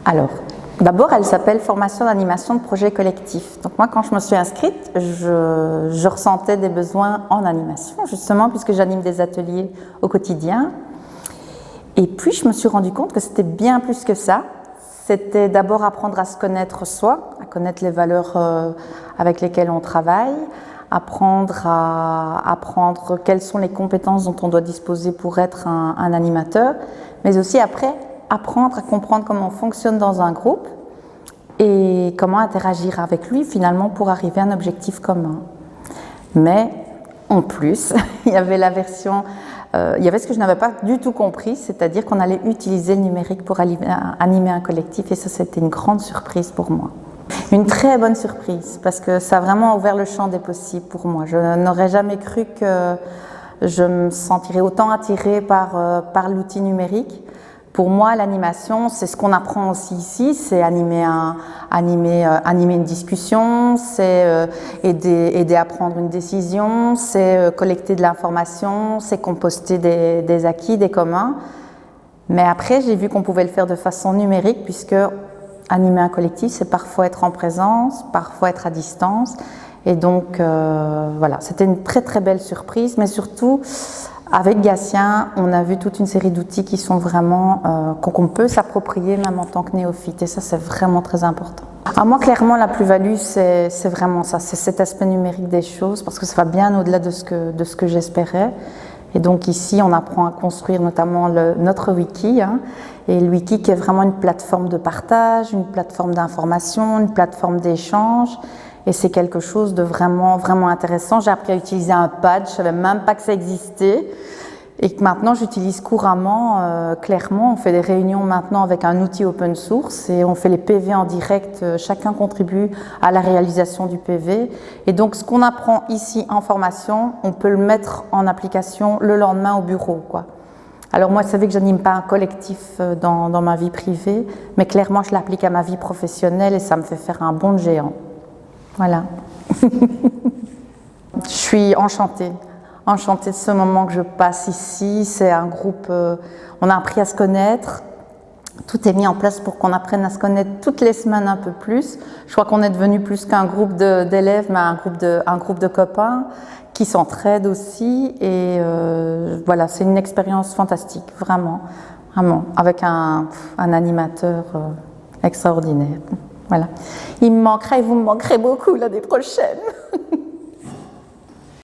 Alors, d'abord, elle s'appelle Formation d'animation de projet collectif. Donc moi, quand je me suis inscrite, je ressentais des besoins en animation, justement, puisque j'anime des ateliers au quotidien. Et puis, je me suis rendu compte que c'était bien plus que ça. C'était d'abord apprendre à se connaître soi, à connaître les valeurs avec lesquelles on travaille, apprendre quelles sont les compétences dont on doit disposer pour être un animateur, mais aussi après, apprendre à comprendre comment on fonctionne dans un groupe et comment interagir avec lui finalement pour arriver à un objectif commun. Mais en plus, il y avait il y avait ce que je n'avais pas du tout compris, c'est-à-dire qu'on allait utiliser le numérique pour animer un collectif, et ça, c'était une grande surprise pour moi. Une très bonne surprise, parce que ça a vraiment ouvert le champ des possibles pour moi. Je n'aurais jamais cru que je me sentirais autant attirée par l'outil numérique. Pour moi, l'animation, c'est ce qu'on apprend aussi ici, c'est animer une discussion, c'est aider à prendre une décision, c'est collecter de l'information, c'est composter des acquis, des communs. Mais après, j'ai vu qu'on pouvait le faire de façon numérique, puisque animer un collectif, c'est parfois être en présence, parfois être à distance. Et donc, voilà, c'était une très très belle surprise, mais surtout, avec Gatien, on a vu toute une série d'outils qui sont vraiment, qu'on peut s'approprier même en tant que néophyte, et ça, c'est vraiment très important. Alors moi, clairement, la plus-value, c'est vraiment ça, c'est cet aspect numérique des choses, parce que ça va bien au-delà de ce que j'espérais. Et donc ici, on apprend à construire notamment notre wiki, et le wiki qui est vraiment une plateforme de partage, une plateforme d'information, une plateforme d'échange. Et c'est quelque chose de vraiment, vraiment intéressant. J'ai appris à utiliser un pad, je ne savais même pas que ça existait. Et que maintenant, j'utilise couramment, clairement. On fait des réunions maintenant avec un outil open source et on fait les PV en direct. Chacun contribue à la réalisation du PV. Et donc, ce qu'on apprend ici en formation, on peut le mettre en application le lendemain au bureau, quoi. Alors moi, vous savez que je n'anime pas un collectif dans ma vie privée, mais clairement, je l'applique à ma vie professionnelle et ça me fait faire un bond de géant. Voilà. Je suis enchantée de ce moment que je passe ici. C'est un groupe, on a appris à se connaître. Tout est mis en place pour qu'on apprenne à se connaître toutes les semaines un peu plus. Je crois qu'on est devenu plus qu'un groupe d'élèves, mais un groupe de copains qui s'entraident aussi. Et voilà, c'est une expérience fantastique, vraiment, vraiment, avec un animateur extraordinaire. Voilà. Il me manquera et vous me manquerez beaucoup l'année prochaine.